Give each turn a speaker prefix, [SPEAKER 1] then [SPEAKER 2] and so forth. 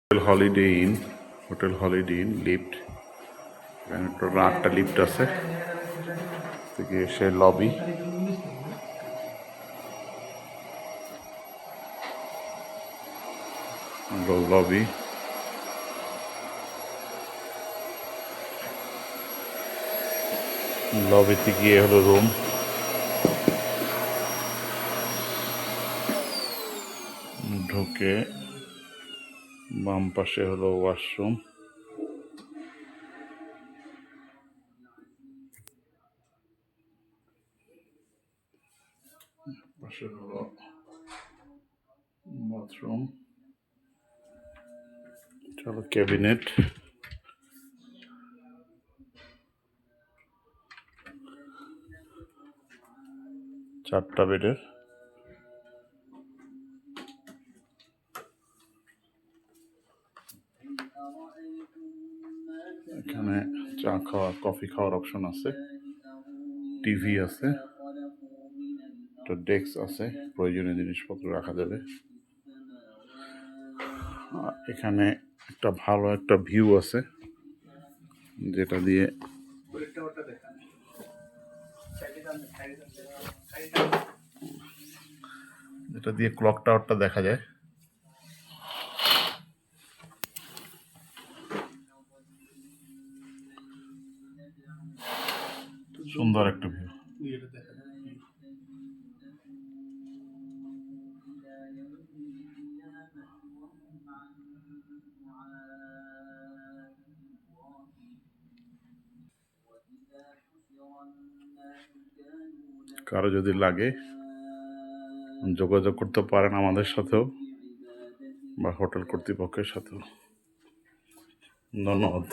[SPEAKER 1] Hotel holiday in lift. এখানে total 8টা lift আছে। থেকে সে লবি, লবি লবিতে গিয়ে হলো রুম। ঢুকে বাম পাশে হলো ওয়াশরুম। পাশে হলো বাথরুম, চলো ক্যাবিনেট, 4টা বেডের। এখানে চা খাওয়া, কফি খাওয়ার অপশন আছে, টিভি আছে, একটা ডেস্ক আছে, প্রয়োজনীয় জিনিসপত্র রাখা যাবে। এখানে একটা ভালো একটা ভিউ আছে, যেটা দিয়ে ক্লক টাওয়ারটা দেখা যায়। সুন্দর একটা ভিউ। কারো যদি লাগে যোগাযোগ করতে পারেন আমাদের সাথেও বা হোটেল কর্তৃপক্ষের সাথেও। ধন্যবাদ।